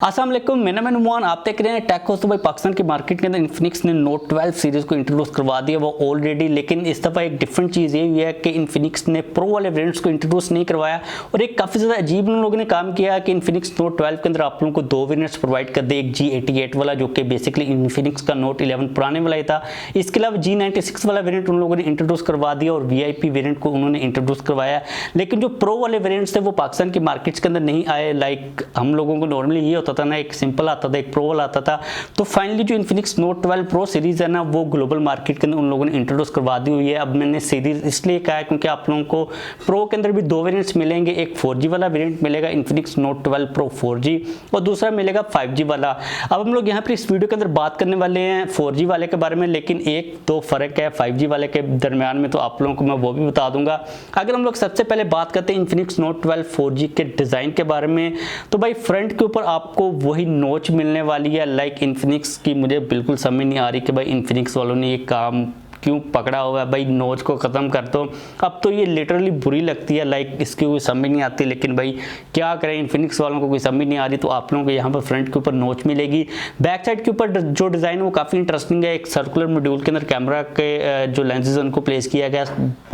अस्सलाम वालेकुम, मेरा नाम नुमान। आप देख रहे हैं टेक होस्ट। भाई पाकिस्तान की मार्केट के अंदर इन्फिनिक्स ने नोट 12 सीरीज को इंट्रोड्यूस करवा दिया वो ऑलरेडी, लेकिन इस दफ़ा एक डिफरेंट चीज़ ये हुई है कि इन्फिनिक्स ने प्रो वाले वेरिएंट्स को इंट्रोड्यूस नहीं करवाया और एक काफ़ी ज़्यादा अजीब उन लोगों ने काम किया है कि इन्फिनिक्स नोट 12 के अंदर आप लोगों को दो वेरिएंट्स प्रोवाइड कर दे। एक G88 वाला जो कि बेसिकली इन्फिनिक्स का नोट 11 पुराने वाला ही था, इसके अलावा G96 वाला वेरिएंट उन लोगों ने इंट्रोड्यूस करवा दिया और VIP वेरिएंट को उन्होंने इंट्रोड्यूस करवाया। लेकिन जो प्रो वाले वेरिएंट्स थे वो पाकिस्तान की मार्केट्स के अंदर नहीं आए। लाइक हम लोगों को नॉर्मली ये होता था ना, एक सिंपल आता था, एक प्रो वाला आता था। तो फाइनली जो इन्फिनिक्स नोट 12 प्रो सीरीज है ना, वो ग्लोबल मार्केट के अंदर उन लोगों ने इंट्रोड्यूस करवा दी हुई है। अब मैंने सीरीज इसलिए कहा है क्योंकि आप लोगों को प्रो के अंदर भी दो वेरिएंट्स मिलेंगे। एक 4G वाला वेरिएंट मिलेगा इन्फिनिक्स नोट 12 प्रो 4G और दूसरा मिलेगा 5G वाला। अब हम लोग यहाँ पर इस वीडियो के अंदर बात करने वाले हैं 4G वाले के बारे में, लेकिन एक दो फर्क है 5G वाले के दरमियान में, तो आप लोगों को मैं वो भी बता दूंगा। अगर हम लोग सबसे पहले बात करते हैं इन्फिनिक्स नोट 12 4G के डिज़ाइन के बारे में, तो भाई फ्रंट के ऊपर आपको वही नोच मिलने वाली है। लाइक इन्फिनिक्स की मुझे बिल्कुल समझ नहीं आ रही कि भाई इन्फिनिक्स वालों ने ये काम क्यों पकड़ा हुआ है। भाई नोच को ख़त्म कर दो, अब तो ये लिटरली बुरी लगती है। लाइक इसकी कोई समझ नहीं आती, लेकिन भाई क्या करें, इन्फिनिक्स वालों को कोई समझ नहीं आ रही। तो आप लोगों को यहाँ पर फ्रंट के ऊपर नोच मिलेगी। बैक साइड के ऊपर जो डिज़ाइन है वो काफ़ी इंटरेस्टिंग है। एक सर्कुलर मॉड्यूल के अंदर कैमरा के जो लेंसेज उनको प्लेस किया गया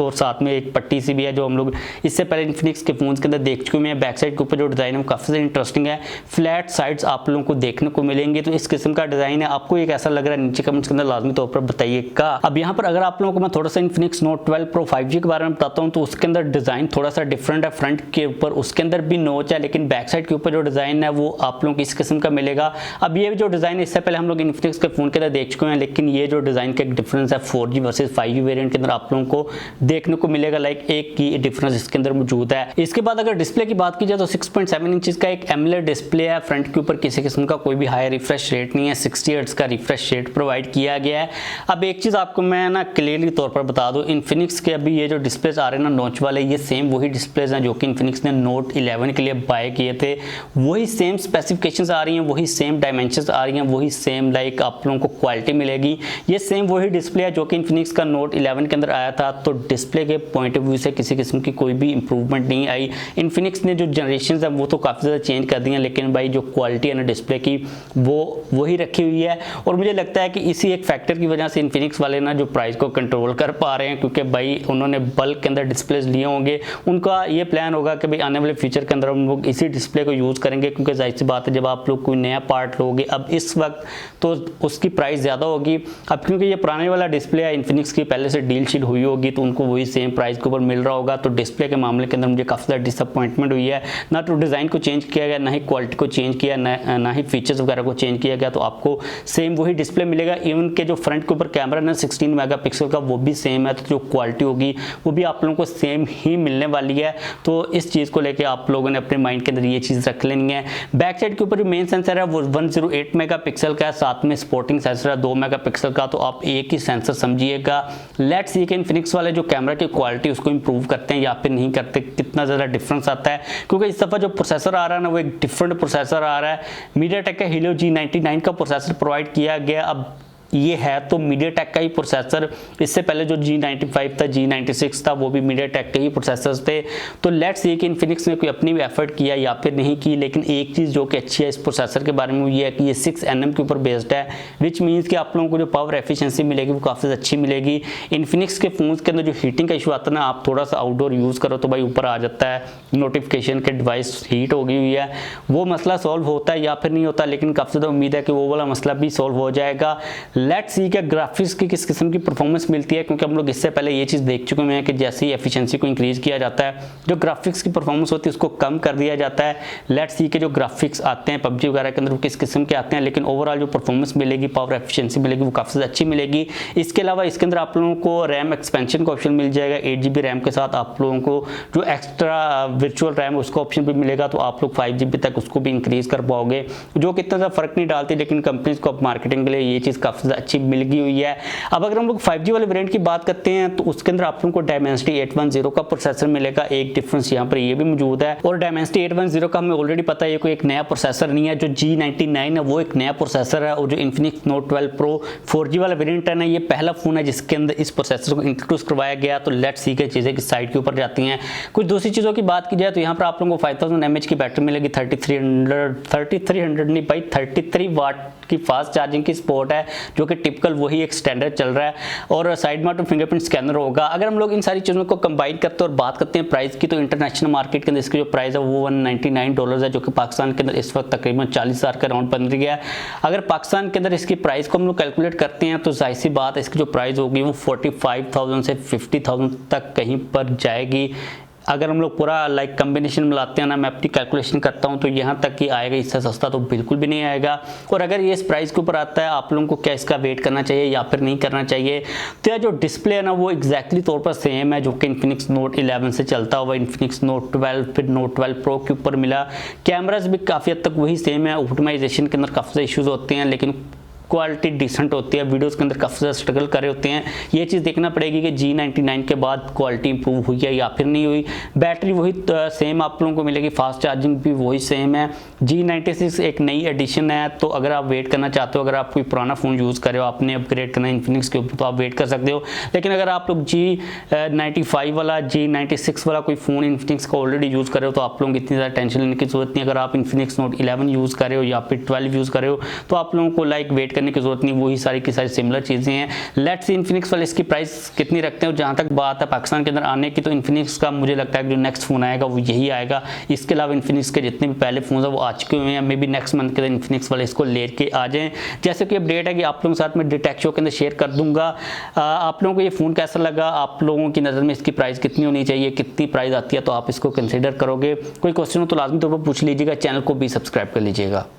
और साथ में एक पट्टी सी भी है जो हम लोग इससे पहले इन्फिनिक्स के फोन के अंदर देख चुके हैं। बैक साइड के ऊपर जो डिज़ाइन है वो काफ़ी इंटरेस्टिंग है। फ्लैट साइड्स आप लोगों को देखने को मिलेंगे। तो इस किस्म का डिज़ाइन है, आपको ये कैसा लग रहा है नीचे कमेंट्स के अंदर लाजमी तौर पर बताइएगा। अब यहाँ पर अगर आप लोगों को मैं थोड़ा सा इन्फिनिक्स नोट 12 प्रो 5G के बारे में बताता हूं, तो उसके अंदर डिज़ाइन थोड़ा सा डिफरेंट है। फ्रंट के ऊपर उसके अंदर भी नोच है, लेकिन बैक साइड के ऊपर जो डिज़ाइन है वो आप लोगों को इस किस्म का मिलेगा। अब ये जो डिज़ाइन है इससे पहले हम लोग इन्फिनिक्स के फ़ोन के अंदर देख चुके हैं, लेकिन ये जो डिज़ाइन का एक डिफरेंस है 4G वर्सेज 5G वेरिएंट के अंदर आप लोगों को देखने को मिलेगा। लाइक एक की डिफरेंस इसके अंदर मौजूद है। इसके बाद अगर डिस्प्ले की बात की जाए तो 6.7 इंचेस का एक एमोलेड डिस्प्ले है। फ्रंट के ऊपर किसी किस्म का कोई भी हाई रिफ्रेश रेट नहीं है, 60 हर्ट्ज का रिफ्रेश रेट प्रोवाइड किया गया है। अब एक चीज़ आपको मैं ना क्लियरली तौर पर बता दूं, इन्फिनिक्स के अभी ये जो डिस्प्लेस आ रहे हैं ना नोच वाले, ये सेम वही डिस्प्लेस हैं जो कि इन्फिनिक्स ने नोट 11 के लिए बाय किए थे। वही सेम स्पेसिफिकेशंस आ रही हैं, वही सेम डायमेंशंस आ रही हैं, वही सेम लाइक आप लोगों को क्वालिटी मिलेगी। ये सेम वही डिस्प्ले है जो कि इन्फिनिक्स का नोट 11 के अंदर आया था। तो डिस्प्ले के पॉइंट ऑफ व्यू से किसी किस्म की कोई भी इंप्रूवमेंट नहीं आई। इन्फिनिक्स ने जो जनरेशन है वो तो काफ़ी ज़्यादा चेंज कर दी हैं, लेकिन भाई जो क्वालिटी है ना डिस्प्ले की वो वही रखी हुई है। और मुझे लगता है कि इसी एक फैक्टर की वजह से इन्फिनिक्स वाले ना जो प्राइस को कंट्रोल कर पा रहे हैं, क्योंकि भाई उन्होंने बल्क के अंदर डिस्प्लेस लिए होंगे। उनका ये प्लान होगा कि भाई आने वाले फ्यूचर के अंदर हम लोग इसी डिस्प्ले को यूज़ करेंगे, क्योंकि जाहिर सी बात है जब आप लोग कोई नया पार्ट लोगे अब इस वक्त तो उसकी प्राइस ज़्यादा होगी। अब क्योंकि ये पुराने वाला डिस्प्ले है, इन्फिनिक्स की पहले से डील शीट हुई होगी तो उनको वही सेम प्राइस के ऊपर मिल रहा होगा। तो डिस्प्ले के मामले के अंदर मुझे काफ़ी ज़्यादा डिसअपॉइंटमेंट हुई है। ना तो डिज़ाइन को चेंज किया गया, ना ही क्वालिटी को चेंज किया, ना ही फीचर्स वगैरह को चेंज किया गया। तो आपको सेम वही डिस्प्ले मिलेगा। इवन के जो फ्रंट के ऊपर कैमरा ना 16 मेगापिक्सल का वो भी सेम है, तो जो क्वालिटी होगी वो भी आप लोगों को सेम ही मिलने वाली है। तो इस चीज़ को लेके आप लोगों ने अपने माइंड के अंदर ये चीज़ रख लेनी है। बैक साइड के ऊपर जो मेन सेंसर है वो 108 मेगापिक्सल का है, साथ में स्पोर्टिंग सेंसर है 2 मेगापिक्सल का। तो आप एक ही सेंसर समझिएगा। लेट्स सी कि इन्फिनिक्स वाले जो कैमरा की क्वालिटी उसको इंप्रूव करते हैं या फिर नहीं करते, कितना ज़्यादा डिफरेंस आता है। क्योंकि इस दफ़ा जो प्रोसेसर आ रहा है ना वो एक डिफरेंट प्रोसेसर आ रहा है। मीडियाटेक का हीलियो G99 का प्रोसेसर प्रोवाइड किया गया। अब ये है तो मीडियाटेक का ही प्रोसेसर। इससे पहले जो G95 था, G96 था, वो भी मीडियाटेक के ही प्रोसेसर्स थे। तो लेट्स सी कि इन्फिनिक्स ने कोई अपनी भी एफर्ट किया या फिर नहीं की। लेकिन एक चीज़ जो कि अच्छी है इस प्रोसेसर के बारे में वो ये है कि ये 6nm के ऊपर बेस्ड है, विच मीन्स कि आप लोगों को जो पावर एफिशिएंसी मिलेगी वो काफ़ी अच्छी मिलेगी। इन्फिनिक्स के फोन के अंदर जो हीटिंग का इशू आता है ना, आप थोड़ा सा आउटडोर यूज़ करो तो भाई ऊपर आ जाता है नोटिफिकेशन के डिवाइस हीट हो गई हुई है। वो मसला सॉल्व होता है या फिर नहीं होता, लेकिन काफ़ी ज़्यादा उम्मीद है कि वो वाला मसला भी सॉल्व हो जाएगा। लेट्स सी कि ग्राफिक्स की किस किस्म की परफॉर्मेंस मिलती है, क्योंकि हम लोग इससे पहले ये चीज़ देख चुके हैं कि जैसे ही एफिशिएंसी को इंक्रीज किया जाता है जो ग्राफिक्स की परफॉर्मेंस होती है उसको कम कर दिया जाता है। लेट्स सी के जो ग्राफिक्स आते हैं PUBG वगैरह के अंदर वो किस किस्म के आते हैं, लेकिन ओवरऑल जो परफॉर्मेंस मिलेगी, पावर एफिशिएंसी मिलेगी वो काफ़ी अच्छी मिलेगी। इसके अलावा इसके अंदर आप लोगों को रैम एक्सपेंशन का ऑप्शन मिल जाएगा। 8GB रैम के साथ आप लोगों को जो एक्स्ट्रा वर्चुअल रैम उसका ऑप्शन भी मिलेगा। तो आप लोग 5GB तक उसको भी इंक्रीज कर पाओगे, जो कितना ज़्यादा फर्क नहीं डालती, लेकिन कंपनीज को अब मार्केटिंग के लिए ये चीज़ काफ़ी काफ़ी ज़्यादा अच्छी मिल गई हुई है। अब अगर हम लोग 5G वाले वेरिएंट की बात करते हैं तो उसके अंदर आप लोगों को डायमेंसिटी 810 का प्रोसेसर मिलेगा। एक डिफरेंस यहाँ पर ये भी मौजूद है, और डायमेंसिटी 810 का हमें ऑलरेडी पता है ये कोई एक नया प्रोसेसर नहीं है। जो G99 है वो एक नया प्रोसेसर है, और जो Infinix Note 12 Pro 4G वाला वेरिएंट है ना, ये पहला फोन है जिसके अंदर इस प्रोसेसर को इंट्रोड्यूस करवाया गया। तो लेट्स सी के चीज़ें किस साइड के ऊपर जाती हैं। कुछ दूसरी चीज़ों की बात की जाए तो यहाँ पर आप लोगों को 5000 mAh की बैटरी मिलेगी, 3300 नहीं भाई 33 वाट की फास्ट चार्जिंग की सपोर्ट है, जो कि टिपिकल वही एक स्टैंडर्ड चल रहा है, और साइड माउंटेड फिंगरप्रिंट स्कैनर होगा। अगर हम लोग इन सारी चीज़ों को कंबाइन करते हैं और बात करते हैं प्राइस की, तो इंटरनेशनल मार्केट के अंदर इसकी जो प्राइस है वो $199 है, जो कि पाकिस्तान के अंदर इस वक्त तकरीबन 40,000 के राउंड बन रही है। अगर पाकिस्तान के अंदर इसकी प्राइस को हम लोग कैलकुलेट करते हैं तो जाहिर सी बात है इसकी जो प्राइस होगी वो 45,000 से 50,000 तक कहीं पर जाएगी। अगर हम लोग पूरा लाइक कम्बिनेशन मिलाते हैं ना, मैं अपनी कैलकुलेशन करता हूँ तो यहाँ तक ही आएगा, इससे सस्ता तो बिल्कुल भी नहीं आएगा। और अगर ये इस प्राइस के ऊपर आता है, आप लोगों को क्या इसका वेट करना चाहिए या फिर नहीं करना चाहिए? तो यह जो डिस्प्ले है ना वो एग्जैक्टली तौर पर सेम है जो कि Infinix Note 11 से चलता हुआ Infinix Note 12 फिर Note 12 Pro के ऊपर मिला। कैमराज भी काफ़ी हद तक वही सेम है। ऑप्टिमाइजेशन के अंदर काफ़ी सारे इशूज़ होते हैं, लेकिन क्वालिटी डिसेंट होती है। वीडियोस के अंदर काफ़ी ज़्यादा स्ट्रगल कर रहे होते हैं। ये चीज़ देखना पड़ेगी कि G99 के बाद क्वालिटी इंप्रूव हुई है या फिर नहीं हुई। बैटरी वही सेम आप लोगों को मिलेगी, फास्ट चार्जिंग भी वही सेम है। G96 एक नई एडिशन है, तो अगर आप वेट करना चाहते हो, अगर आप कोई पुराना फ़ोन यूज़ कर रहे हो, आपने अपग्रेड करना है Infinix के ऊपर, तो आप वेट कर सकते हो। लेकिन अगर आप लोग G95 वाला G96 वाला कोई फ़ोन Infinix का ऑलरेडी यूज़ कर रहे हो तो आप लोगों को इतनी ज़्यादा टेंशन लेने की ज़रूरत नहीं। अगर आप Infinix Note 11 यूज़ कर रहे हो या फिर 12 यूज़ कर रहे हो तो आप लोगों को लाइक वेट करने की जरूरत नहीं, वही सारी की सारी सिमिलर चीज़ें हैं। लेट्स सी Infinix वाले इसकी प्राइस कितनी रखते हैं। और जहाँ तक बात है पाकिस्तान के अंदर आने की, तो Infinix का मुझे लगता है कि जो नेक्स्ट फ़ोन आएगा वो यही आएगा। इसके अलावा Infinix के जितने भी पहले फ़ोन है वो आ चुके हुए हैं। मे बी नेक्स्ट मंथ के अंदर Infinix वाले इसको लेके आ जाएँ। जैसे कि अपडेट है कि आप लोगों के साथ में डिटेक्ट शो के अंदर शेयर कर दूंगा। आप लोगों को ये फ़ोन कैसा लगा, आप लोगों की नज़र में इसकी प्राइस कितनी होनी चाहिए, कितनी प्राइस आती है तो आप इसको कंसिडर करोगे। कोई क्वेश्चन हो तो लाजमी तौर पर पूछ लीजिएगा। चैनल को भी सब्सक्राइब कर लीजिएगा।